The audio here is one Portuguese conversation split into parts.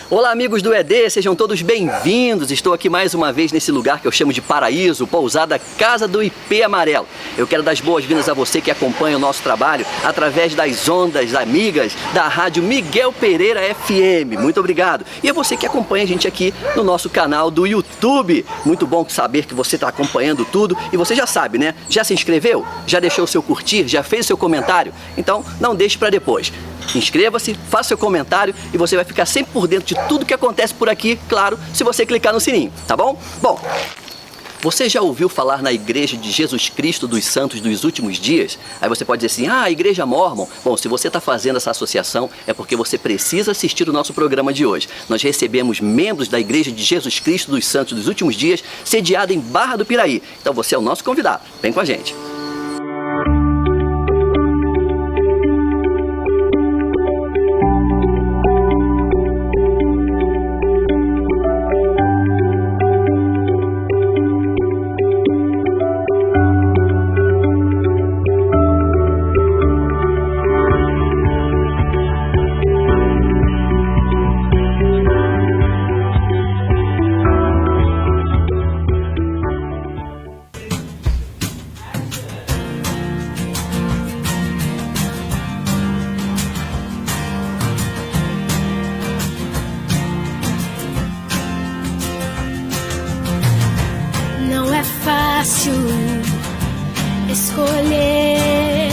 Olá amigos do ED, sejam todos bem-vindos. Estou aqui mais uma vez nesse lugar que eu chamo de Paraíso, pousada Casa do IP Amarelo. Eu quero dar as boas-vindas a você que acompanha o nosso trabalho através das ondas amigas da rádio Miguel Pereira FM. Muito obrigado. E a você que acompanha a gente aqui no nosso canal do YouTube. Muito bom saber que você está acompanhando tudo. E você já sabe, né? Já se inscreveu? Já deixou o seu curtir? Já fez o seu comentário? Então não deixe para depois. Inscreva-se, faça seu comentário e você vai ficar sempre por dentro de tudo que acontece por aqui, claro, se você clicar no sininho, tá bom? Bom, você já ouviu falar na Igreja de Jesus Cristo dos Santos dos Últimos Dias? Aí você pode dizer assim, a Igreja Mórmon. Bom, se você está fazendo essa associação, é porque você precisa assistir o nosso programa de hoje. Nós recebemos membros da Igreja de Jesus Cristo dos Santos dos Últimos Dias, sediada em Barra do Piraí. Então você é o nosso convidado. Vem com a gente. Fácil escolher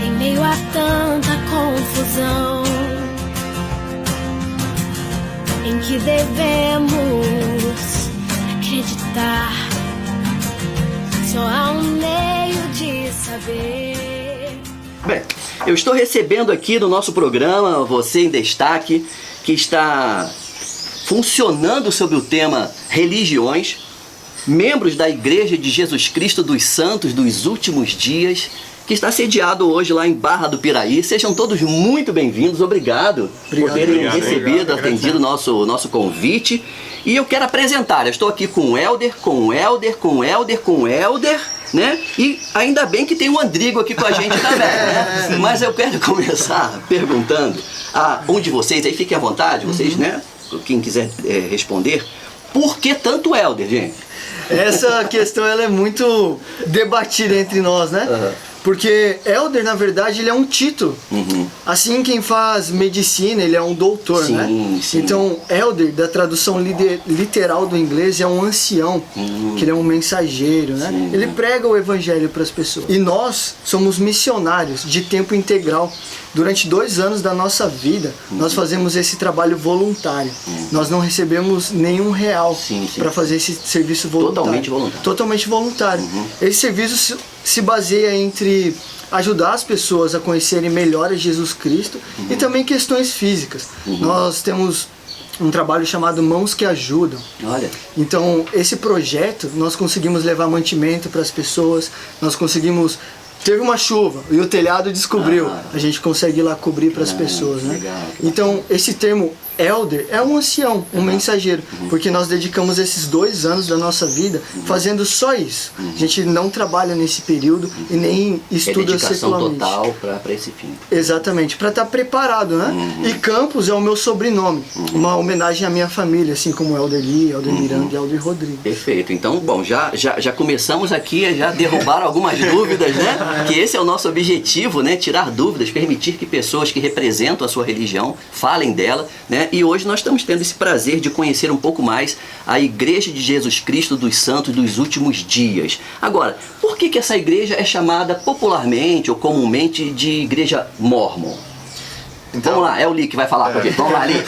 em meio a tanta confusão em que devemos acreditar. Só há um meio de saber. Bem, eu estou recebendo aqui no nosso programa, você em destaque, que está funcionando sobre o tema religiões, membros da Igreja de Jesus Cristo dos Santos dos Últimos Dias, que está sediado hoje lá em Barra do Piraí. Sejam todos muito bem-vindos, obrigado por terem recebido, atendido o nosso convite. E eu quero apresentar, eu estou aqui com o Elder, né? E ainda bem que tem o Andrigo aqui com a gente também, né? Mas eu quero começar perguntando a um de vocês, aí fiquem à vontade, vocês, né? Quem quiser responder, por que tanto Elder, gente? Essa questão ela é muito debatida entre nós, né? Porque Elder, na verdade, ele é um título. Assim, quem faz medicina, ele é um doutor, né? Sim. Então, Elder, da tradução literal do inglês, é um ancião, que ele é um mensageiro, né? Sim. Ele prega o evangelho para as pessoas. E nós somos missionários de tempo integral. Durante 2 anos da nossa vida, nós fazemos esse trabalho voluntário. Nós não recebemos nenhum real para fazer esse serviço voluntário. Totalmente voluntário. Esse serviço se baseia entre ajudar as pessoas a conhecerem melhor a Jesus Cristo e também questões físicas. Nós temos um trabalho chamado Mãos que Ajudam. Olha. Então, esse projeto, nós conseguimos levar mantimento para as pessoas, nós conseguimos... Teve uma chuva e o telhado descobriu. A gente consegue ir lá cobrir para as pessoas, né? Legal. Então, esse termo Elder é um ancião, um mensageiro, porque nós dedicamos esses 2 anos da nossa vida fazendo só isso. A gente não trabalha nesse período e nem estuda secularmente. Total para esse fim. Exatamente, para estar preparado, né? E Campos é o meu sobrenome, uma homenagem à minha família, assim como Elder Lee, Elder Miranda e Elder Rodrigo. Perfeito. Então, bom, já começamos aqui, já derrubaram algumas dúvidas, né? Que esse é o nosso objetivo, né? Tirar dúvidas, permitir que pessoas que representam a sua religião falem dela, né? E hoje nós estamos tendo esse prazer de conhecer um pouco mais a Igreja de Jesus Cristo dos Santos dos Últimos Dias. Agora, por que essa igreja é chamada popularmente ou comumente de Igreja Mórmon? Então, vamos lá, é o Lee que vai falar com a gente. Vamos lá, Lee.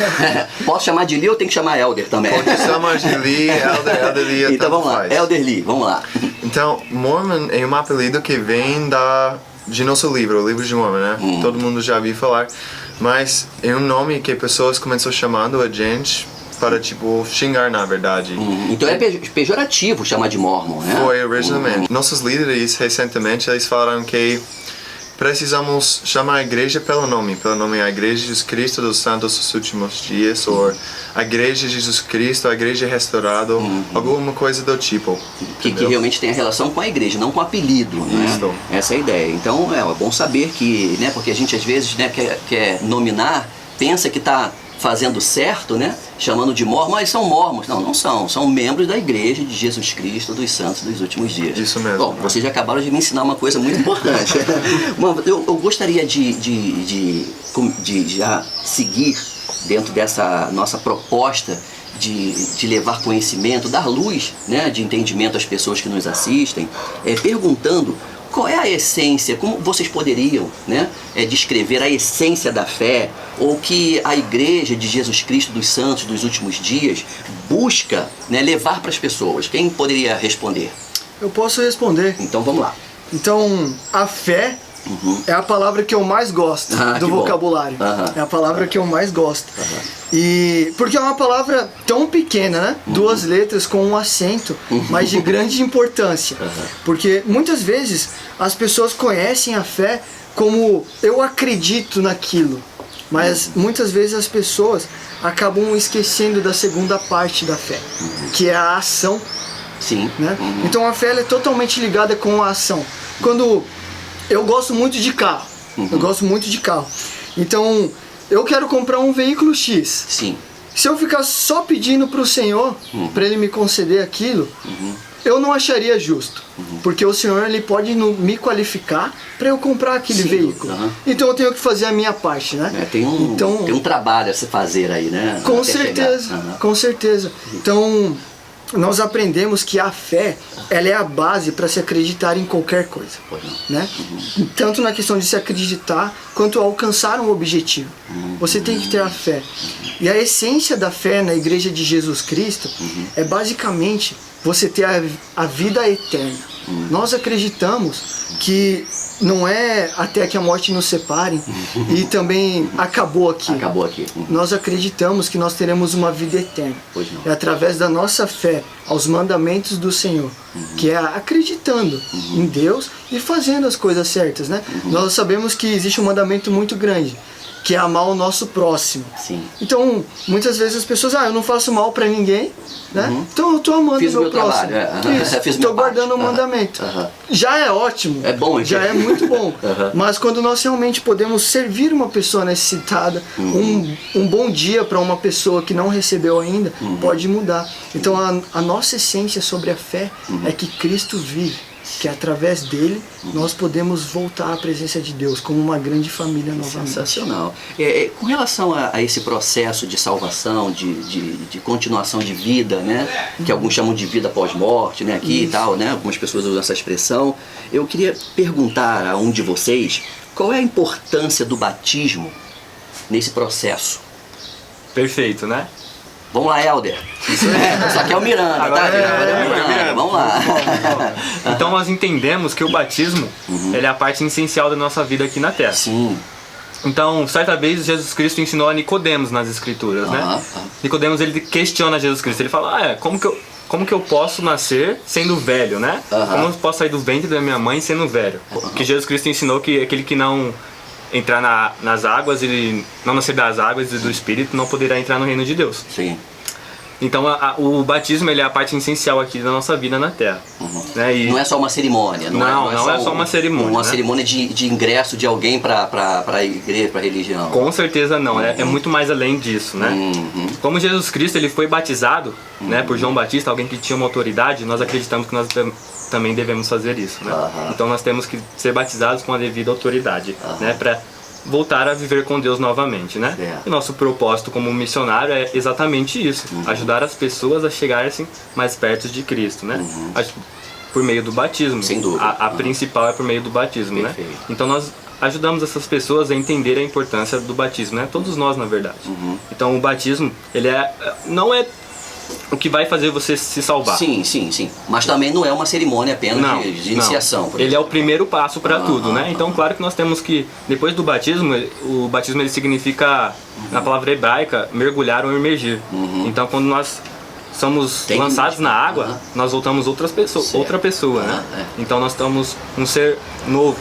Posso chamar de Lee ou tem que chamar Elder também? Pode chamar de Lee, Elder Lee. Então vamos lá, Elder Lee, vamos lá. Então, Mormon é um apelido que vem de nosso livro, o livro de Mormon, né? Todo mundo já ouviu falar. Mas é um nome que pessoas começaram chamando a gente para, tipo, xingar, na verdade. Então é pejorativo chamar de Mormon, né? Foi originalmente. Nossos líderes, recentemente, eles falaram que precisamos chamar a igreja pelo nome a Igreja de Jesus Cristo dos Santos dos Últimos Dias, ou a Igreja de Jesus Cristo, a Igreja Restaurada, alguma coisa do tipo. Que realmente tem a relação com a igreja, não com o apelido, né? Isso. Essa é a ideia. Então é bom saber que, né, porque a gente às vezes, né, quer nominar, pensa que está fazendo certo, né? Chamando de mormons, mas são mormons. Não, não são. São membros da igreja de Jesus Cristo dos santos dos últimos dias. Isso mesmo. Bom, vocês acabaram de me ensinar uma coisa muito importante. Eu gostaria de já seguir dentro dessa nossa proposta de levar conhecimento, dar luz, né, de entendimento às pessoas que nos assistem, perguntando qual é a essência, como vocês poderiam, né, descrever a essência da fé, ou que a Igreja de Jesus Cristo dos Santos dos últimos dias busca, né, levar para as pessoas. Quem poderia responder? Eu posso responder. Então vamos lá. Então, a fé é a palavra que eu mais gosto do vocabulário. É a palavra que eu mais gosto. E porque é uma palavra tão pequena, né? 2 letras com um acento, mas de grande importância. Porque muitas vezes as pessoas conhecem a fé como eu acredito naquilo. Mas muitas vezes as pessoas acabam esquecendo da segunda parte da fé, que é a ação. Sim. Né? Então a fé ela é totalmente ligada com a ação. Quando eu gosto muito de carro, eu gosto muito de carro. Então eu quero comprar um veículo X. Sim. Se eu ficar só pedindo para o Senhor, para Ele me conceder aquilo, eu não acharia justo. Porque o Senhor ele pode me qualificar para eu comprar aquele veículo. Então eu tenho que fazer a minha parte, né? Tem um trabalho a se fazer aí, né? Com certeza, com certeza. Então nós aprendemos que a fé ela é a base para se acreditar em qualquer coisa, né? Tanto na questão de se acreditar quanto alcançar um objetivo. Você tem que ter a fé. E a essência da fé na Igreja de Jesus Cristo é basicamente você ter a vida eterna. Nós acreditamos que não é até que a morte nos separe e também acabou aqui. Acabou aqui. Nós acreditamos que nós teremos uma vida eterna. É através da nossa fé aos mandamentos do Senhor, que é acreditando em Deus e fazendo as coisas certas, né? Nós sabemos que existe um mandamento muito grande, que é amar o nosso próximo. Sim. Então, muitas vezes as pessoas, eu não faço mal pra ninguém, né? Então eu tô amando o meu próximo. Estou guardando o mandamento. Já é ótimo. É bom, já é muito bom. Mas quando nós realmente podemos servir uma pessoa necessitada, um bom dia para uma pessoa que não recebeu ainda, pode mudar. Então a nossa essência sobre a fé é que Cristo vive, que através dele nós podemos voltar à presença de Deus como uma grande família novamente. Sensacional. Com relação a esse processo de salvação, de continuação de vida, né? Que alguns chamam de vida pós-morte, né? Aqui e tal, né? Algumas pessoas usam essa expressão. Eu queria perguntar a um de vocês qual é a importância do batismo nesse processo. Perfeito, né? Vamos lá, Helder. Só que é o Miranda, tá? Agora é o Miranda. Vamos lá. Então nós entendemos que o batismo ele é a parte essencial da nossa vida aqui na Terra. Sim. Então, certa vez Jesus Cristo ensinou a Nicodemos nas Escrituras, né? Nicodemos ele questiona Jesus Cristo. Ele fala, como que eu posso nascer sendo velho, né? Como eu posso sair do ventre da minha mãe sendo velho? Porque Jesus Cristo ensinou que aquele que não entrar nas águas, ele não nascer das águas e do Espírito, não poderá entrar no reino de Deus. Sim. Então o batismo ele é a parte essencial aqui da nossa vida na Terra. Né? E não é só uma cerimônia. Não é só uma cerimônia. Uma cerimônia de ingresso de alguém para a igreja, para a religião. Com certeza não, é muito mais além disso, né? Como Jesus Cristo ele foi batizado, né, por João Batista, alguém que tinha uma autoridade, nós acreditamos que nós também devemos fazer isso, né? Então nós temos que ser batizados com a devida autoridade, né, para voltar a viver com Deus novamente, né? E nosso propósito como missionário é exatamente isso, ajudar as pessoas a chegarem mais perto de Cristo, né? Por meio do batismo. Sem dúvida. A principal é por meio do batismo, né? Então nós ajudamos essas pessoas a entender a importância do batismo, né? Todos nós, na verdade. Então o batismo, ele não é o que vai fazer você se salvar. Sim. Mas também não é uma cerimônia apenas de iniciação. Ele é o primeiro passo para tudo, né? Então, claro que nós temos que, depois do batismo, o batismo ele significa, na palavra hebraica, mergulhar ou emergir. Então, quando nós somos lançados na água, nós voltamos outra pessoa, né? Então, nós estamos um ser novo.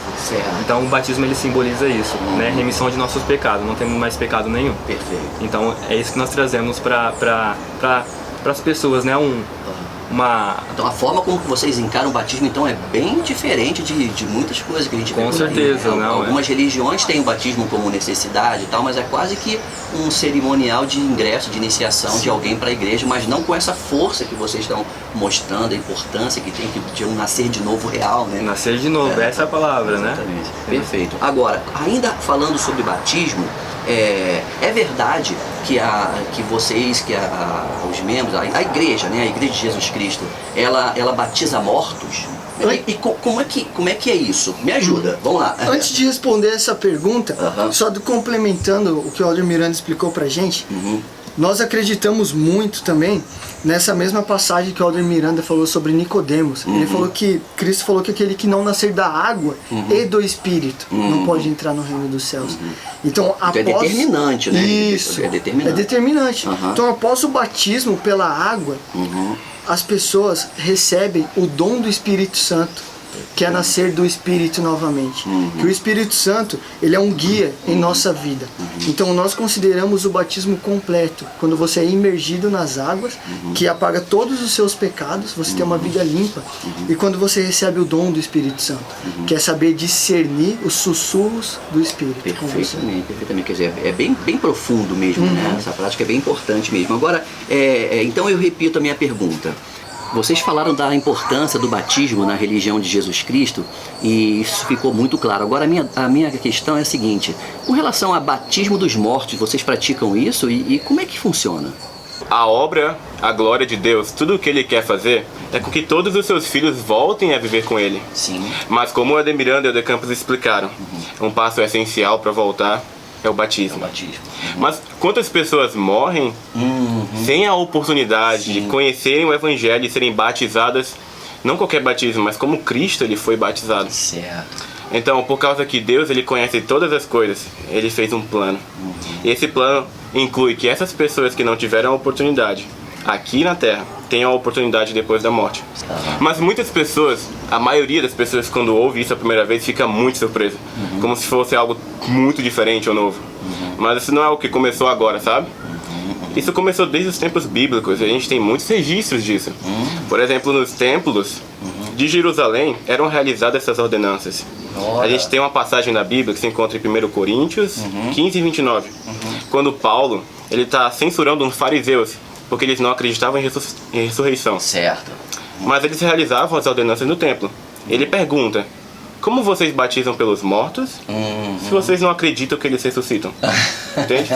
Então, o batismo ele simboliza isso, né? Remissão de nossos pecados. Não temos mais pecado nenhum. Perfeito. Então, é isso que nós trazemos para as pessoas, né? Então a forma como vocês encaram o batismo então é bem diferente de muitas coisas que a gente vê Com por aí, certeza, né? não, Algumas religiões têm o batismo como necessidade e tal, mas é quase que um cerimonial de ingresso, de iniciação de alguém para a igreja, mas não com essa força que vocês estão mostrando, a importância que tem de um nascer de novo real, né? Nascer de novo, essa é a palavra, né? Exatamente. Perfeito. Agora, ainda falando sobre batismo, é verdade que vocês, os membros, a igreja, né, a igreja de Jesus Cristo, ela batiza mortos? E como é que é isso? Me ajuda, vamos lá. Antes de responder essa pergunta, só complementando o que o Alder Miranda explicou pra gente, nós acreditamos muito também nessa mesma passagem que o Alder Miranda falou sobre Nicodemos. Ele falou que Cristo falou que aquele que não nascer da água e do Espírito não pode entrar no reino dos céus. Então, é determinante, né? Isso, é determinante. É determinante. Então, após o batismo pela água, as pessoas recebem o dom do Espírito Santo, que é nascer do Espírito novamente. Que o Espírito Santo, ele é um guia em nossa vida. Então nós consideramos o batismo completo, quando você é imergido nas águas, que apaga todos os seus pecados, você tem uma vida limpa. E quando você recebe o dom do Espírito Santo, que é saber discernir os sussurros do Espírito. Perfeitamente, perfeitamente. Quer dizer, é bem profundo mesmo, né? Essa prática é bem importante mesmo. Agora, então eu repito a minha pergunta. Vocês falaram da importância do batismo na religião de Jesus Cristo e isso ficou muito claro. Agora a minha questão é a seguinte: com relação a batismo dos mortos, vocês praticam isso e como é que funciona? A obra, a glória de Deus, tudo o que Ele quer fazer é com que todos os seus filhos voltem a viver com Ele. Sim. Mas como o Alder Miranda e o De Campos explicaram, um passo essencial para voltar é o batismo. Mas quantas pessoas morrem sem a oportunidade de conhecerem o Evangelho e serem batizadas, não qualquer batismo, mas como Cristo ele foi batizado. Certo. Então, por causa que Deus ele conhece todas as coisas, ele fez um plano. E esse plano inclui que essas pessoas que não tiveram a oportunidade aqui na Terra tenham a oportunidade depois da morte. Mas muitas pessoas, a maioria das pessoas quando ouve isso a primeira vez fica muito surpresa, como se fosse algo muito diferente ou novo. Mas isso não é o que começou agora, sabe? Isso começou desde os tempos bíblicos e a gente tem muitos registros disso. Por exemplo, nos templos de Jerusalém eram realizadas essas ordenanças. A gente tem uma passagem na Bíblia que se encontra em 1 Coríntios 15 e 29, quando Paulo ele está censurando uns fariseus porque eles não acreditavam em ressurreição. Certo. Mas eles realizavam as ordenanças no templo. Ele pergunta: como vocês batizam pelos mortos se vocês não acreditam que eles ressuscitam? Entende?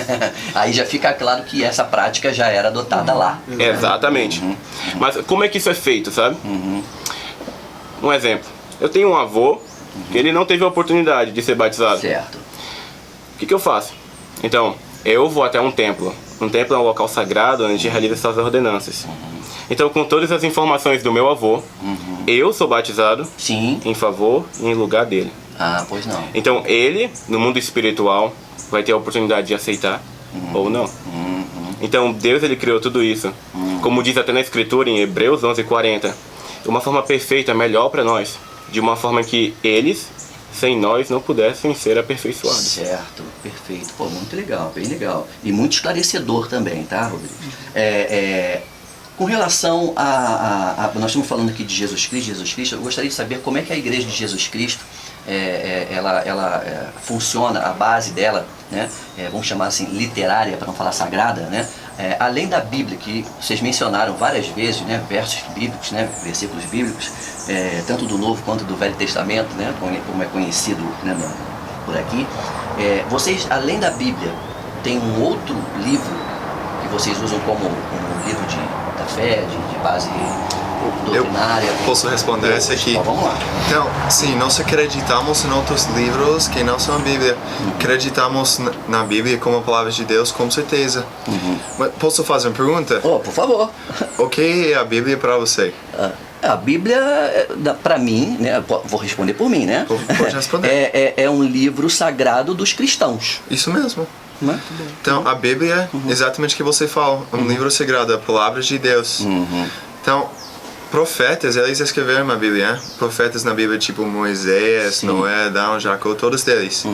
Aí já fica claro que essa prática já era adotada lá. Exatamente. Mas como é que isso é feito, sabe? Um exemplo. Eu tenho um avô que ele não teve a oportunidade de ser batizado. Certo. O que eu faço? Então, eu vou até um templo. Um templo é um local sagrado onde a gente realiza essas ordenanças. Então, com todas as informações do meu avô, eu sou batizado em favor e em lugar dele. Ah, pois não. Então, ele, no mundo espiritual, vai ter a oportunidade de aceitar ou não. Então, Deus ele criou tudo isso. Como diz até na Escritura, em Hebreus 11:40, uma forma perfeita, melhor para nós, de uma forma que eles, sem nós, não pudessem ser aperfeiçoados. Certo, perfeito. Pô, muito legal, bem legal. E muito esclarecedor também, tá, Rodrigo? Com relação nós estamos falando aqui de Jesus Cristo, eu gostaria de saber como é que a igreja de Jesus Cristo, ela funciona, a base dela, né? Vamos chamar assim, literária, para não falar sagrada, né? Além da Bíblia, que vocês mencionaram várias vezes, né? Versos bíblicos, né? Versículos bíblicos, tanto do Novo quanto do Velho Testamento, né? Como é conhecido, né? Por aqui. Vocês, além da Bíblia, tem um outro livro que vocês usam como um livro da fé, de base doutrinária? Eu posso responder esse aqui. Então, vamos lá. Então, sim, nós acreditamos em outros livros que não são a Bíblia. Acreditamos na Bíblia como a palavra de Deus, com certeza. Mas posso fazer uma pergunta? Oh, por favor. O que é a Bíblia para você? A Bíblia, para mim, né, vou responder por mim, né? Pode responder. É um livro sagrado dos cristãos. Isso mesmo. Então, a Bíblia, exatamente o que você fala, um livro sagrado, a palavra de Deus. Então, profetas, eles escreveram a Bíblia, né? Profetas na Bíblia, tipo Moisés, Noé, Adão, Jacó, todos eles.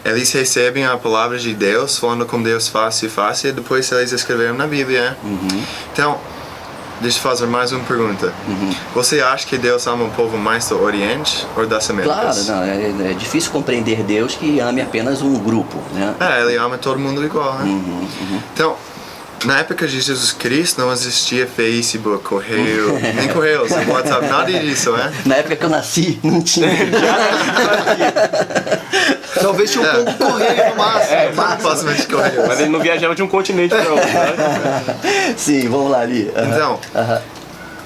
Eles recebem a palavra de Deus, falando com Deus face a face, e depois eles escreveram na Bíblia, né? Então, deixa eu fazer mais uma pergunta. Você acha que Deus ama o povo mais do Oriente ou das Américas? Claro, não, é difícil compreender Deus que ame apenas um grupo, né? Ele ama todo mundo igual, né? Então, na época de Jesus Cristo não existia Facebook, correio, nem correios, WhatsApp, nada disso, né? Na época que eu nasci, não tinha. Talvez tinha um pouco correio no máximo. Facilmente correio. Mas ele não viajava de um continente para outro, né? Sim, vamos lá ali. Então,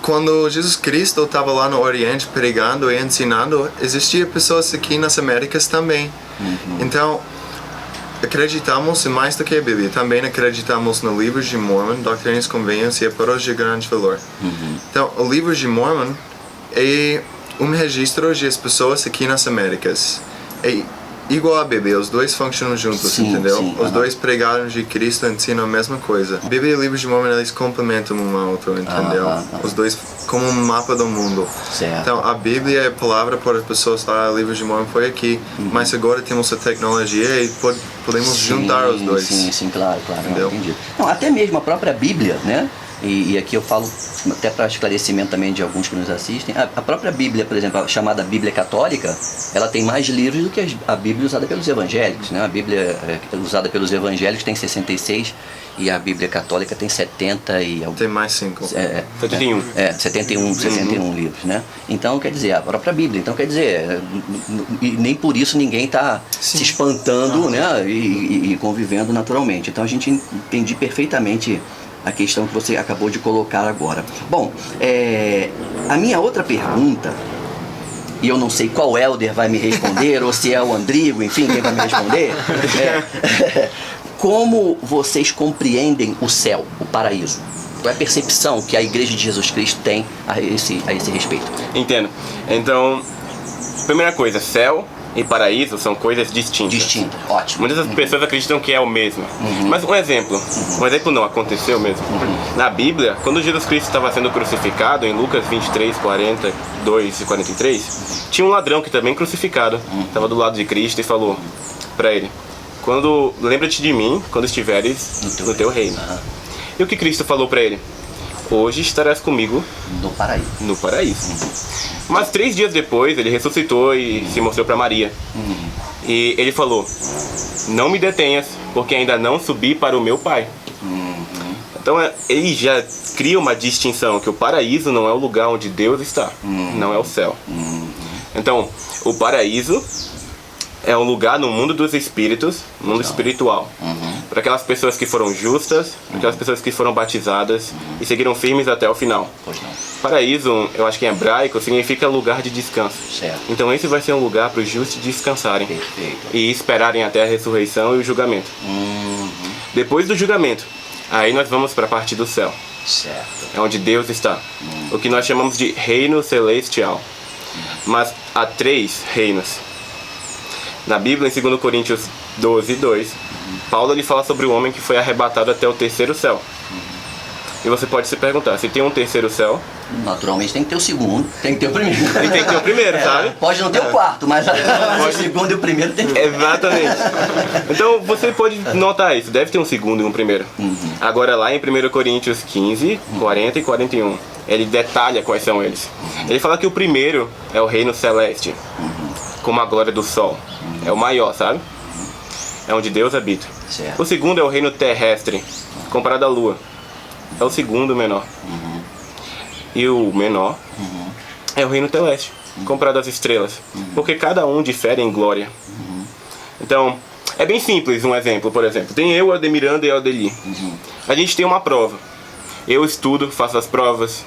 quando Jesus Cristo estava lá no Oriente pregando e ensinando, existiam pessoas aqui nas Américas também. Então, acreditamos em mais do que a Bíblia. Também acreditamos no livro de Mormon, Doutrinas e Convênios e Aporos de Grande Valor. Então, o livro de Mormon é um registro das pessoas aqui nas Américas. É igual a Bíblia, os dois funcionam juntos, Sim, entendeu? sim, Os dois pregaram de Cristo ensinam a mesma coisa. A Bíblia e o livro de Mormon, eles complementam um ao outro, entendeu? Os dois como um mapa do mundo. Certo. Então, a Bíblia é a palavra para as pessoas, o livro de Mormon foi aqui, mas agora temos a tecnologia e podemos juntar os dois. Sim, claro, Entendeu? entendi. Não, até mesmo a própria Bíblia, né? E aqui eu falo até para esclarecimento também de alguns que nos assistem. A própria Bíblia, por exemplo, a chamada Bíblia Católica, ela tem mais livros do que a Bíblia usada pelos evangélicos, né? A Bíblia usada pelos evangélicos tem 66 e a Bíblia Católica tem 70 e Tem mais 5. 71. 71 livros, né? Então, quer dizer, a própria Bíblia. Então, quer dizer, e nem por isso ninguém está se espantando, né? E convivendo naturalmente. Então, a gente entende perfeitamente a questão que você acabou de colocar agora. Bom, a minha outra pergunta, e eu não sei qual Elder vai me responder, ou se é o Andrigo, enfim, quem vai me responder, como vocês compreendem o céu, o paraíso? Qual é a percepção que a Igreja de Jesus Cristo tem a esse respeito? Entendo. Então, primeira coisa, céu e paraíso são coisas distintas. Distinto, ótimo. Muitas das pessoas acreditam que é o mesmo. Mas um exemplo não aconteceu mesmo. Na Bíblia, quando Jesus Cristo estava sendo crucificado, em Lucas 23, 42 e 43, tinha um ladrão que também crucificado, estava do lado de Cristo e falou para ele: lembra-te de mim quando estiveres no teu reino. E o que Cristo falou para ele? Hoje estarás comigo no paraíso. Mas 3 dias depois ele ressuscitou e se mostrou para Maria. E ele falou: não me detenhas, porque ainda não subi para o meu Pai. Então ele já cria uma distinção, que o paraíso não é o lugar onde Deus está, não é o céu. Então, o paraíso é um lugar no mundo dos espíritos, mundo espiritual. Para aquelas pessoas que foram justas, aquelas pessoas que foram batizadas e seguiram firmes até o final. Paraíso, eu acho que em hebraico, significa lugar de descanso. Certo. Então esse vai ser um lugar para os justos descansarem. Perfeito. E esperarem até a ressurreição e o julgamento. Depois do julgamento, aí nós vamos para a parte do céu. Certo. É onde Deus está. O que nós chamamos de reino celestial. Mas há 3 reinos. Na Bíblia, em 2 Coríntios 12, 2, Paulo ele fala sobre o homem que foi arrebatado até o 3º céu. E você pode se perguntar, se tem um 3º céu... Naturalmente tem que ter o segundo, tem que ter o primeiro. E tem que ter o primeiro, sabe? Pode não ter o quarto, mas o segundo e o primeiro tem que ter. Exatamente. Então você pode notar isso, deve ter um segundo e um primeiro. Agora lá em 1 Coríntios 15, 40 e 41, ele detalha quais são eles. Ele fala que o primeiro é o reino celeste, como a glória do sol. É o maior, sabe? É onde Deus habita. Certo. O segundo é o reino terrestre, comparado à lua. É o segundo menor. E o menor é o reino celeste, comparado às estrelas. Porque cada um difere em glória. Então, é bem simples um exemplo, por exemplo. Tem eu, Aldemiranda e Aldeli. A gente tem uma prova. Eu estudo, faço as provas,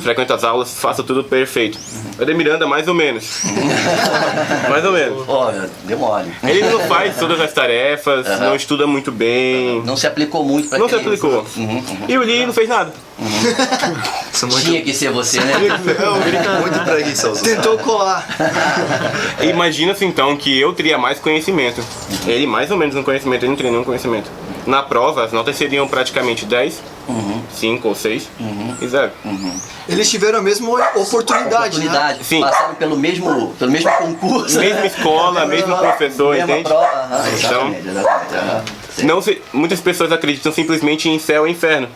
frequento as aulas, faço tudo perfeito. O Aldemiranda, mais ou menos. Mais ou menos. Olha, deu mole. Ele não faz todas as tarefas, não estuda muito bem. Não se aplicou muito para Não se aplicou. E o Lee não fez nada. Tinha que ser você, né? Muito preguiçoso. Tentou colar. Imagina-se então que eu teria mais conhecimento. Ele mais ou menos um conhecimento, ele não teria nenhum conhecimento. Na prova, as notas seriam praticamente 10, 5 ou 6 e 0. Eles tiveram a mesma oportunidade, né? Sim. Passaram pelo mesmo concurso. Mesma escola, mesmo professor, mesma entende? prova. Então, Exatamente. Muitas pessoas acreditam simplesmente em céu e inferno.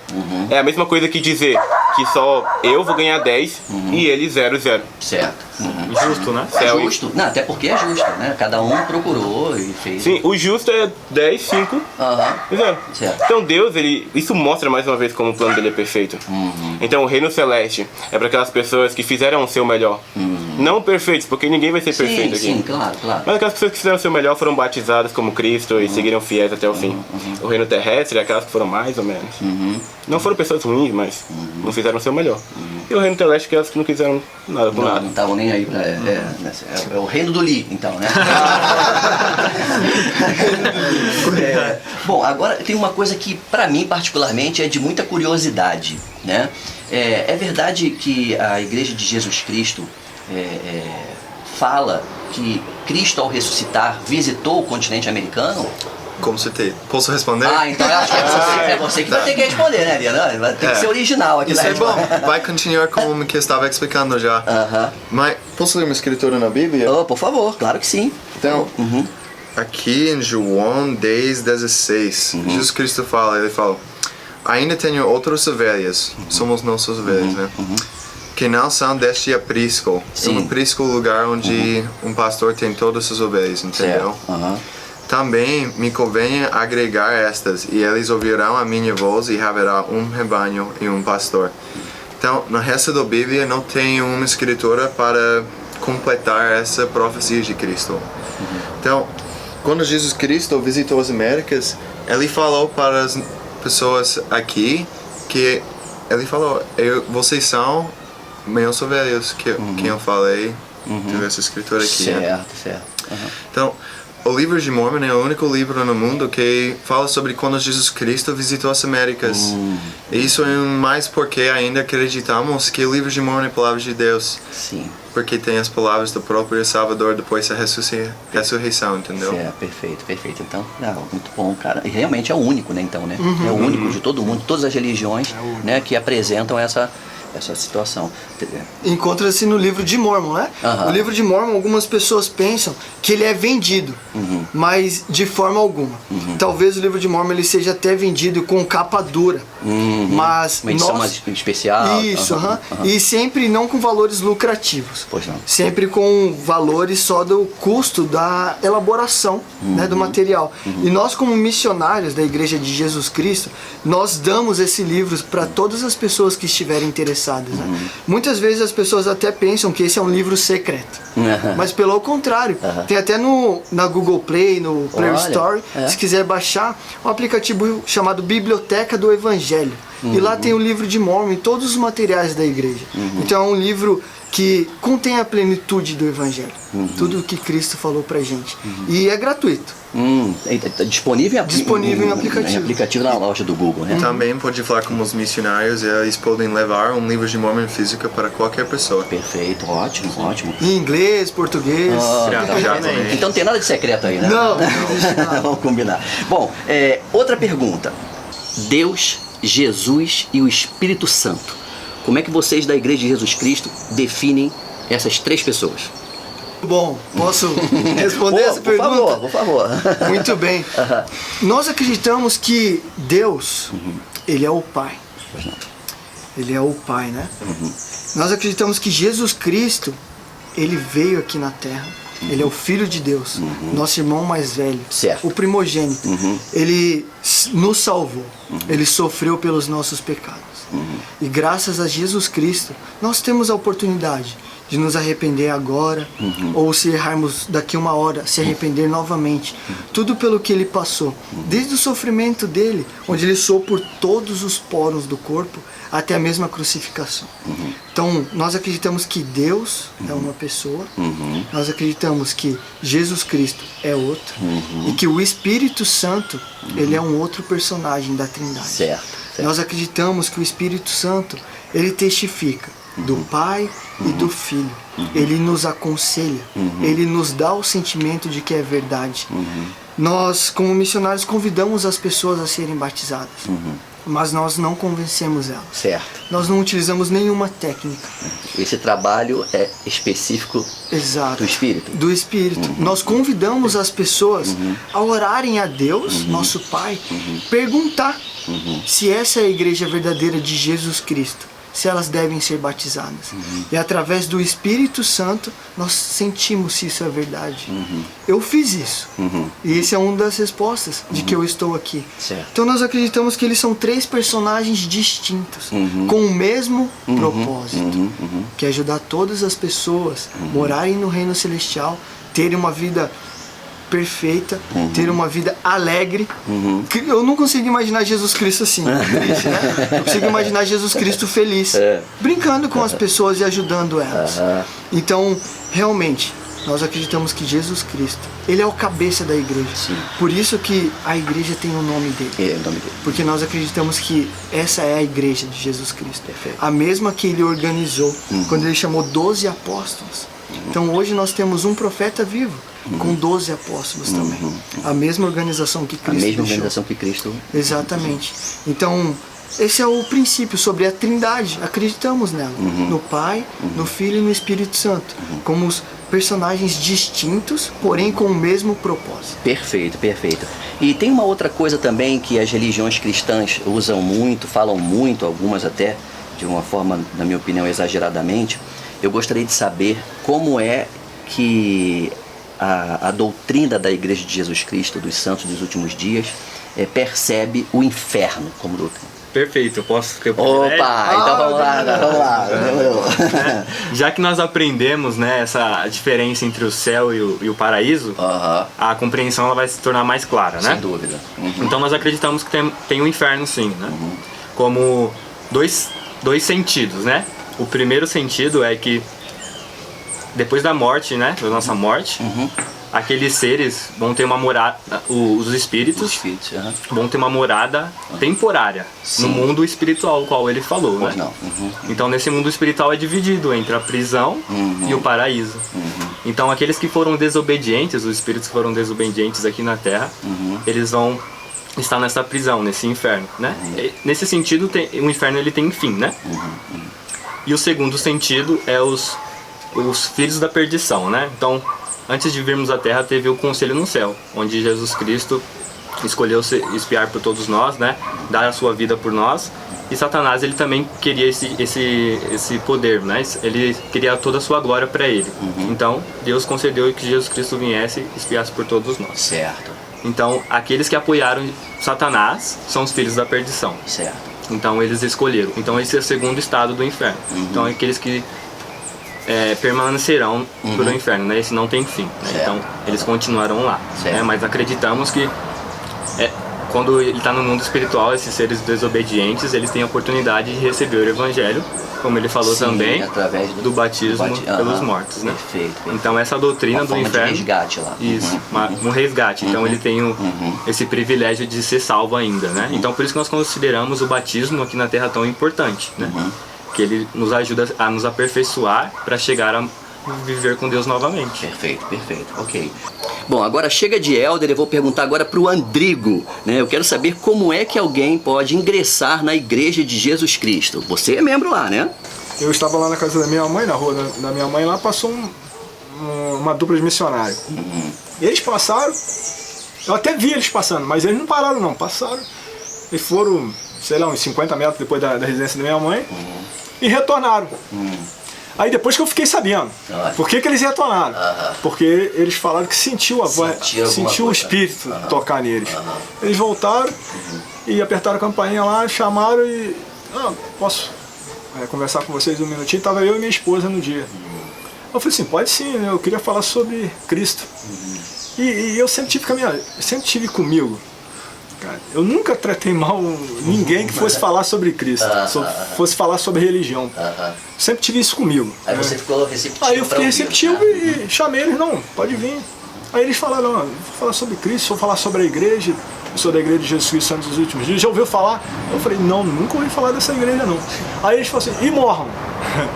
É a mesma coisa que dizer que só eu vou ganhar 10 e ele 0. Certo. Justo, né? Céu e... Justo. Não, até porque é justo, né? Cada um procurou e fez. Sim, o justo é 10, 5 Aham. e 0. Certo. Então Deus, isso mostra mais uma vez como o plano dele é perfeito. Então o reino celeste é para aquelas pessoas que fizeram o seu melhor. Não perfeitos, porque ninguém vai ser perfeito aqui. Sim, claro. Mas aquelas pessoas que fizeram o seu melhor foram batizadas como Cristo e seguiram fiéis até o fim. O reino terrestre é aquelas que foram mais ou menos. Não foram pessoas ruins, mas não fizeram o seu melhor. E o reino celeste é aquelas que não quiseram nada com nada. Não estavam nem aí pra. É o reino do Lee, então, né? Bom, agora tem uma coisa que pra mim particularmente é de muita curiosidade, né? É verdade que a Igreja de Jesus Cristo fala que Cristo ao ressuscitar visitou o continente americano? Como você tem? Posso responder? Então eu acho que é você que vai ter que responder, né, Liana? Vai ter que ser original aqui. Isso é bom. Vai continuar como que eu estava explicando já. Mas posso ler uma escritura na Bíblia? Oh, por favor, claro que sim. Então, aqui em João 10:16, Jesus Cristo fala, ele fala: ainda tenho outras ovelhas, somos nossas ovelhas, né? Que não são deste aprisco. Sim. Um aprisco é o lugar onde um pastor tem todas as ovelhas, entendeu? Também me convém agregar estas, e eles ouvirão a minha voz, e haverá um rebanho e um pastor. Então, no resto da Bíblia não tem uma escritura para completar essa profecia de Cristo. Então, quando Jesus Cristo visitou as Américas, ele falou para as pessoas aqui que ele falou: vocês são meus ovelhas, que eu falei, teve essa escritura aqui. Certo. Então, o livro de Mormon é o único livro no mundo que fala sobre quando Jesus Cristo visitou as Américas. E isso é mais porque ainda acreditamos que o livro de Mormon é a palavra de Deus. Sim. Porque tem as palavras do próprio Salvador depois da ressurreição, entendeu? Perfeito. Então, muito bom, cara. E realmente é o único, né, então, né? É o único de todo mundo, todas as religiões, né, que apresentam essa situação. Encontra-se no livro de Mormon, né? O livro de Mormon, algumas pessoas pensam que ele é vendido, mas de forma alguma. Talvez o livro de Mormon ele seja até vendido com capa dura, mas uma edição mais especial. Isso, e sempre não com valores lucrativos. Pois não. Sempre com valores só do custo da elaboração, né, do material. E nós, como missionários da Igreja de Jesus Cristo, nós damos esse livro para todas as pessoas que estiverem interessadas. Né? Muitas vezes as pessoas até pensam que esse é um livro secreto, mas pelo contrário, tem até na Google Play, no Play Store, se quiser baixar, um aplicativo chamado Biblioteca do Evangelho. E lá tem o livro de Mormon e todos os materiais da igreja. Então é um livro que contém a plenitude do Evangelho, tudo o que Cristo falou pra gente. E é gratuito. Disponível em aplicativo. Em aplicativo na loja do Google, né? Também pode falar com os missionários, eles podem levar um livro de Mormon físico para qualquer pessoa. Perfeito, ótimo. Em inglês, português. Então não tem nada de secreto aí, né? Não. Vamos combinar. Bom, outra pergunta. Deus, Jesus e o Espírito Santo. Como é que vocês da Igreja de Jesus Cristo definem essas três pessoas? Bom, posso responder essa pergunta? Por favor. Muito bem. Nós acreditamos que Deus, Ele é o Pai. Ele é o Pai, né? Nós acreditamos que Jesus Cristo, Ele veio aqui na Terra. Ele é o Filho de Deus, nosso irmão mais velho, certo. O primogênito. Ele nos salvou, Ele sofreu pelos nossos pecados. E graças a Jesus Cristo, nós temos a oportunidade de nos arrepender agora, ou se errarmos daqui uma hora, se arrepender novamente. Tudo pelo que Ele passou, desde o sofrimento dele, onde Ele soou por todos os poros do corpo, até a mesma crucificação. Então, nós acreditamos que Deus é uma pessoa, nós acreditamos que Jesus Cristo é outro, e que o Espírito Santo, ele é um outro personagem da Trindade. Certo. Nós acreditamos que o Espírito Santo, ele testifica do Pai e do Filho. Ele nos aconselha, ele nos dá o sentimento de que é verdade. Nós, como missionários, convidamos as pessoas a serem batizadas. mas nós não convencemos elas. Certo. Nós não utilizamos nenhuma técnica. Esse trabalho é específico Exato. do Espírito. Do Espírito. Nós convidamos as pessoas a orarem a Deus, nosso Pai, perguntar se essa é a igreja verdadeira de Jesus Cristo, se elas devem ser batizadas. E através do Espírito Santo, nós sentimos se isso é verdade. Eu fiz isso. E esse é uma das respostas de que eu estou aqui. Certo. Então nós acreditamos que eles são 3 personagens distintos, com o mesmo propósito, que é ajudar todas as pessoas a morarem no reino celestial, terem uma vida perfeita, ter uma vida alegre. Eu não consigo imaginar Jesus Cristo assim, triste, né? Eu consigo imaginar Jesus Cristo feliz, brincando com as pessoas e ajudando elas. Então, realmente, nós acreditamos que Jesus Cristo, Ele é o cabeça da igreja. Sim. Por isso que a igreja tem o nome dele. É o nome dele. Porque nós acreditamos que essa é a igreja de Jesus Cristo. Perfeito. A mesma que Ele organizou quando Ele chamou 12 apóstolos. Então hoje nós temos um profeta vivo, com 12 apóstolos também. A mesma organização que A Cristo mesma deixou. organização que Cristo. Exatamente. Então, esse é o princípio sobre a Trindade. Acreditamos nela. No Pai, no Filho e no Espírito Santo. Como os personagens distintos, porém com o mesmo propósito. Perfeito, perfeito. E tem uma outra coisa também que as religiões cristãs usam muito, falam muito, algumas até, de uma forma, na minha opinião, exageradamente. Eu gostaria de saber como é que a doutrina da Igreja de Jesus Cristo, dos Santos dos Últimos Dias, percebe o inferno como doutrina. Perfeito, eu posso ter Opa, então vamos lá. Já que nós aprendemos, né, essa diferença entre o céu e o paraíso, a compreensão ela vai se tornar mais clara, né? Sem dúvida. Então nós acreditamos que tem um inferno sim, né? Como dois sentidos, né? O primeiro sentido é que depois da morte, né, da nossa morte, aqueles seres vão ter uma morada, os espíritos vão ter uma morada temporária no mundo espiritual, o qual ele falou, né? Então nesse mundo espiritual é dividido entre a prisão e o paraíso. Então aqueles que foram desobedientes, os espíritos que foram desobedientes aqui na Terra, eles vão estar nessa prisão, nesse inferno, né? Nesse sentido, o inferno ele tem fim, né? E o segundo sentido é os filhos da perdição, né? Então, antes de virmos à Terra, teve o conselho no céu, onde Jesus Cristo escolheu expiar por todos nós, né? Dar a sua vida por nós. E Satanás, ele também queria esse poder, né? Ele queria toda a sua glória para ele. Então, Deus concedeu que Jesus Cristo viesse e expiasse por todos nós. Certo. Então, aqueles que apoiaram Satanás são os filhos da perdição. Certo. Então, eles escolheram. Então, esse é o segundo estado do inferno. Então, aqueles que permanecerão pelo inferno, né? Esse não tem fim, né? Então eles continuarão lá, né? Mas acreditamos que quando ele está no mundo espiritual, esses seres desobedientes, eles têm a oportunidade de receber o evangelho, como ele falou também, através do batismo pelos mortos, né? Perfeito. Então essa doutrina uma do forma inferno, de resgate lá. isso, um resgate. Então ele tem esse privilégio de ser salvo ainda, né? Então por isso que nós consideramos o batismo aqui na Terra tão importante, né? Que ele nos ajuda a nos aperfeiçoar para chegar a viver com Deus novamente. Perfeito, perfeito, ok. Bom, agora chega de Helder, eu vou perguntar agora para o Andrigo, né? Eu quero saber como é que alguém pode ingressar na Igreja de Jesus Cristo. Você é membro lá, né? Eu estava lá na casa da minha mãe, na rua da minha mãe, lá passou uma dupla de missionários. Eles passaram, eu até vi eles passando, mas eles não pararam não, passaram. Eles foram, sei lá, uns 50 metros depois da residência da minha mãe, e retornaram. Aí depois que eu fiquei sabendo, por que eles retornaram? Porque eles falaram que sentiu a voz, sentiu o Espírito tocar neles. Eles voltaram e apertaram a campainha lá, chamaram e... posso conversar com vocês um minutinho? Estava eu e minha esposa no dia. Eu falei assim, pode sim, né? Eu queria falar sobre Cristo. E eu sempre tive comigo. Eu nunca tratei mal ninguém que fosse falar sobre Cristo, fosse falar sobre religião. Sempre tive isso comigo. Aí você ficou receptivo. Aí eu fiquei receptivo e chamei eles, não, pode vir. Aí eles falaram, vou falar sobre Cristo, vou falar sobre a igreja. sou da Igreja de Jesus Cristo Santos dos Últimos Dias, já ouviu falar? Eu falei, não, nunca ouvi falar dessa igreja não. Aí eles falaram assim, e Mormon?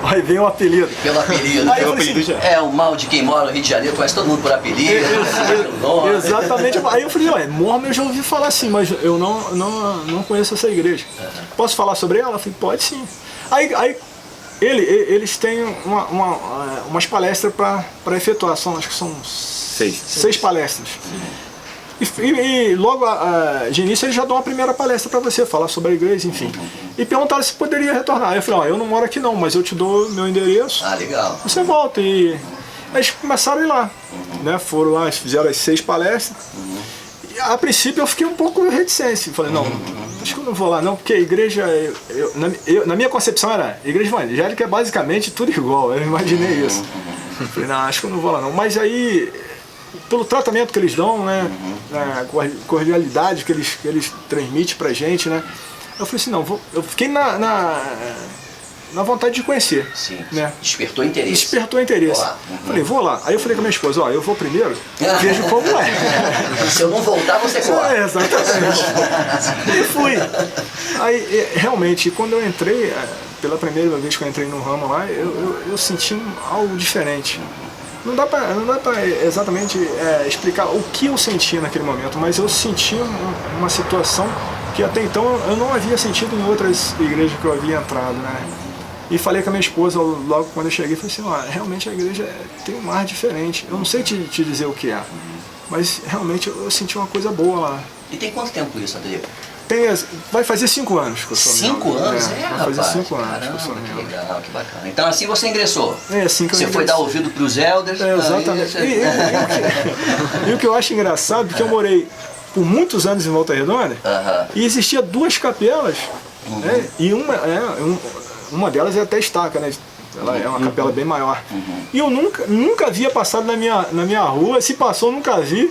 Aí veio um apelido. Pelo apelido. Aí eu falei assim, É o mal de quem mora no Rio de Janeiro, conhece todo mundo por apelido. Pelo nome. Exatamente. Aí eu falei, olha, Mormon eu já ouvi falar assim, mas eu não conheço essa igreja. Posso falar sobre ela? Eu falei, pode sim. Aí eles têm umas palestras para efetuar, acho que são 6 palestras. E logo de início eles já dão a primeira palestra para você, falar sobre a igreja, enfim. E perguntaram se poderia retornar. Aí eu falei, ó, eu não moro aqui não, mas eu te dou meu endereço. Ah, legal. Você volta. E eles começaram a ir lá, né? Foram lá, fizeram as 6 palestras. E, a princípio eu fiquei um pouco reticente. Falei, não, acho que eu não vou lá não, porque a igreja, na minha concepção era, a igreja evangélica é basicamente tudo igual, eu imaginei isso. Falei, não, acho que eu não vou lá não. Mas aí, pelo tratamento que eles dão, né, a cordialidade que eles transmitem pra gente, né, eu falei assim, não, eu fiquei na vontade de conhecer. Sim. Né? Despertou interesse. Despertou interesse. Falei, vou lá. Aí eu falei com a minha esposa, ó, eu vou primeiro, vejo como é. Se eu não voltar, você corre. Exatamente. E fui. Aí, realmente, quando eu entrei, pela primeira vez que eu entrei no ramo lá, eu senti algo diferente. Não dá pra exatamente explicar o que eu senti naquele momento, mas eu senti uma situação que até então eu não havia sentido em outras igrejas que eu havia entrado, né? E falei com a minha esposa logo quando eu cheguei, falei assim, ó, realmente a igreja tem um ar diferente. Eu não sei te dizer o que é, mas realmente eu senti uma coisa boa lá. E tem quanto tempo isso, Adriano? Vai fazer 5 anos que eu sou membro. 5 anos? Vai fazer 5 anos. Caramba, que eu sou que membro. legal, que bacana. Então assim você ingressou? Assim que eu Você foi dar ouvido pros elders? Exatamente. E o que eu acho engraçado, porque eu morei por muitos anos em Volta Redonda, e existia 2 capelas, né, e uma delas é até estaca, né? Ela é uma capela bem maior. E eu nunca havia passado na minha rua, se passou, nunca vi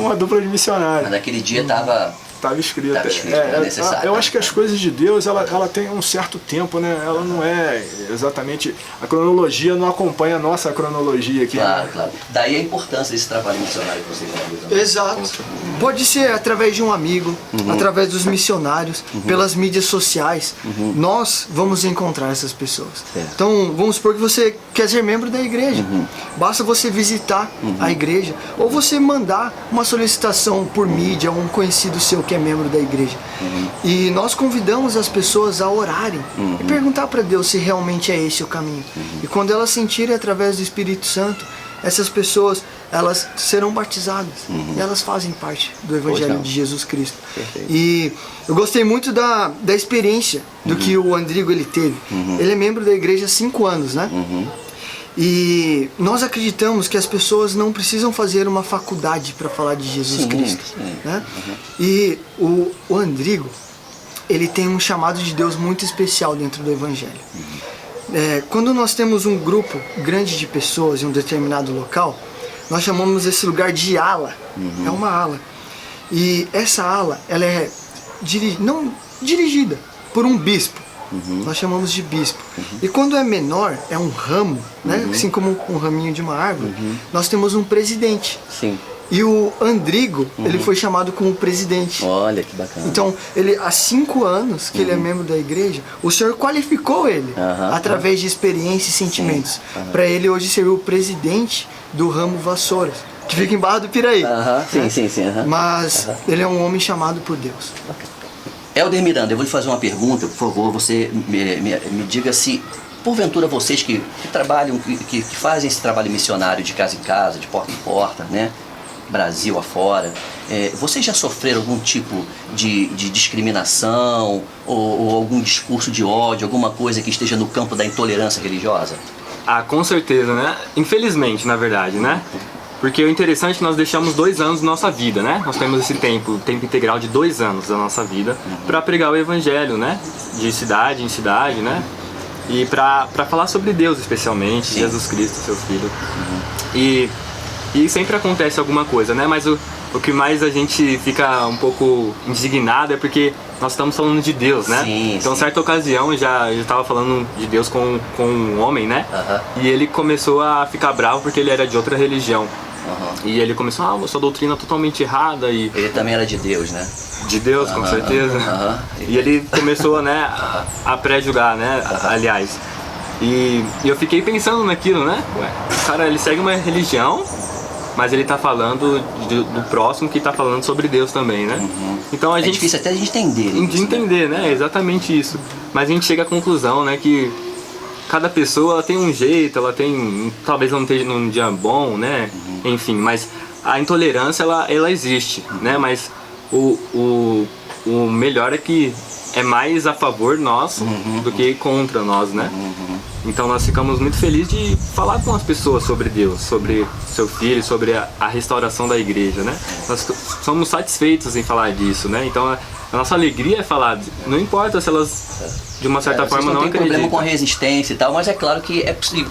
uma dupla de missionários. Mas naquele dia estava escrito. É necessário. Eu acho que as coisas de Deus, ela tem um certo tempo, né? Ela não é exatamente... A cronologia não acompanha a nossa cronologia aqui. Claro, né? claro. Daí a importância desse trabalho missionário que vocês realizam. Exato. Pode ser através de um amigo, através dos missionários, pelas mídias sociais. Nós vamos encontrar essas pessoas. Então, vamos supor que você quer ser membro da igreja. Basta você visitar a igreja ou você mandar uma solicitação por mídia a um conhecido seu que é membro da igreja. E nós convidamos as pessoas a orarem e perguntar para Deus se realmente é esse o caminho. E quando elas sentirem através do Espírito Santo, essas pessoas, elas serão batizadas. E elas fazem parte do Evangelho de Jesus Cristo. E eu gostei muito da experiência do que o Andrigo ele teve. Ele é membro da igreja há 5 anos, né? E nós acreditamos que as pessoas não precisam fazer uma faculdade para falar de Jesus Cristo. Né? E o Andrigo, ele tem um chamado de Deus muito especial dentro do Evangelho. Quando nós temos um grupo grande de pessoas em um determinado local, nós chamamos esse lugar de ala. É uma ala. E essa ala, ela é não dirigida por um bispo. Nós chamamos de bispo. E quando é menor, é um ramo, né? Assim como um raminho de uma árvore, nós temos um presidente. Sim. E o Andrigo, ele foi chamado como presidente. Olha que bacana. Então, ele há 5 anos que ele é membro da igreja, o Senhor qualificou ele através de experiência e sentimentos, para ele hoje ser o presidente do ramo Vassouras, que fica em Barra do Piraí. Sim. Mas ele é um homem chamado por Deus. Helder Miranda, eu vou lhe fazer uma pergunta, por favor, você me diga se, porventura, vocês que trabalham, que fazem esse trabalho missionário de casa em casa, de porta em porta, né, Brasil afora, vocês já sofreram algum tipo de discriminação ou algum discurso de ódio, alguma coisa que esteja no campo da intolerância religiosa? Ah, com certeza, né? Infelizmente, na verdade, né? Porque o interessante é que nós deixamos 2 anos da nossa vida, né? Nós temos esse tempo integral de 2 anos da nossa vida para pregar o evangelho, né? De cidade em cidade, né? E para falar sobre Deus especialmente, Jesus Cristo, seu Filho. E sempre acontece alguma coisa, né? Mas o que mais a gente fica um pouco indignado é porque nós estamos falando de Deus, né? Então, certa ocasião, eu já estava falando de Deus com um homem, né? E ele começou a ficar bravo porque ele era de outra religião. E ele começou, sua doutrina é totalmente errada e Ele também era de Deus, né? de Deus, com certeza. E ele começou, né, a pré-julgar, né, aliás. E eu fiquei pensando naquilo, né? Ué, o cara, ele segue uma religião, mas ele tá falando do próximo que tá falando sobre Deus também, né? Então É difícil até de entender. de entender, né? É exatamente isso. Mas a gente chega à conclusão, né, que cada pessoa ela tem um jeito, ela tem, talvez não esteja num dia bom, né? Enfim, mas a intolerância ela existe, né? Mas o melhor é que é mais a favor nosso do que contra nós, né? Então nós ficamos muito felizes de falar com as pessoas sobre Deus, sobre seu filho, sobre a restauração da igreja, né? Nós somos satisfeitos em falar disso, né? Então a nossa alegria é falar, não importa se elas de uma certa forma não tem acreditam. problema com a resistência e tal, mas é claro que é possível.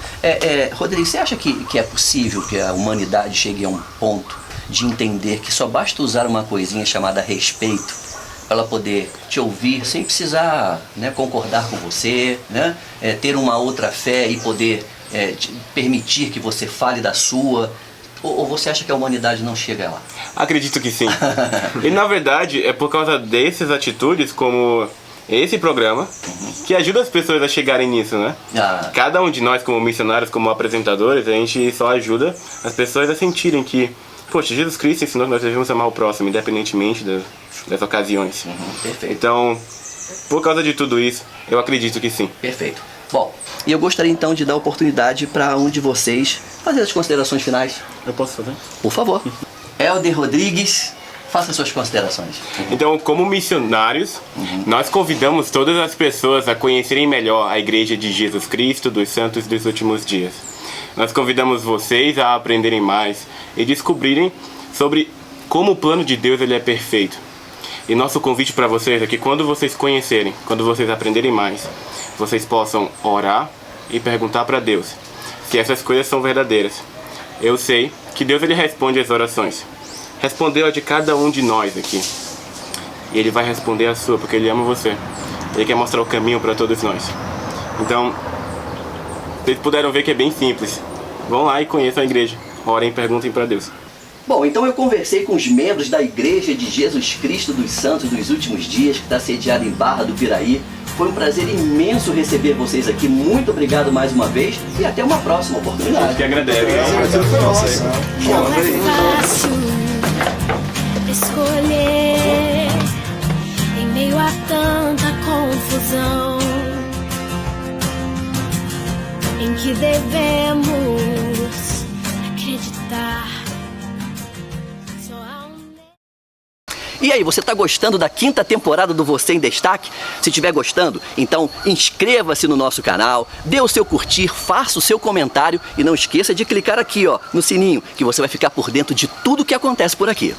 Rodrigo, você acha que é possível que a humanidade chegue a um ponto de entender que só basta usar uma coisinha chamada respeito para ela poder te ouvir sem precisar, né, concordar com você, né, ter uma outra fé e poder permitir que você fale da sua? Ou você acha que a humanidade não chega lá? Acredito que sim. E na verdade é por causa dessas atitudes como esse programa que ajuda as pessoas a chegarem nisso, né? Cada um de nós como missionários, como apresentadores, a gente só ajuda as pessoas a sentirem que, poxa, Jesus Cristo ensinou que nós devemos amar o próximo, independentemente das ocasiões. Perfeito. Então, por causa de tudo isso, eu acredito que sim. Perfeito. Bom, e eu gostaria então de dar oportunidade para um de vocês fazer as considerações finais. Eu posso fazer? Por favor. Helder Rodrigues, faça suas considerações. Então, como missionários, nós convidamos todas as pessoas a conhecerem melhor a Igreja de Jesus Cristo dos Santos dos Últimos Dias. Nós convidamos vocês a aprenderem mais e descobrirem sobre como o plano de Deus ele é perfeito. E nosso convite para vocês é que quando vocês conhecerem, quando vocês aprenderem mais, vocês possam orar e perguntar para Deus se essas coisas são verdadeiras. Eu sei que Deus ele responde as orações. Respondeu a de cada um de nós aqui. E Ele vai responder a sua, porque Ele ama você. Ele quer mostrar o caminho para todos nós. Então, vocês puderam ver que é bem simples. Vão lá e conheçam a igreja. Orem e perguntem para Deus. Bom, então eu conversei com os membros da Igreja de Jesus Cristo dos Santos dos Últimos Dias, que está sediada em Barra do Piraí. Foi um prazer imenso receber vocês aqui. Muito obrigado mais uma vez e até uma próxima oportunidade. Eu que agradeço. Não é fácil escolher em meio a tanta confusão em que devemos acreditar. Só há E aí, você está gostando da 5ª temporada do Você em Destaque? Se estiver gostando, então inscreva-se no nosso canal, dê o seu curtir, faça o seu comentário e não esqueça de clicar aqui, ó, no sininho, que você vai ficar por dentro de tudo que acontece por aqui.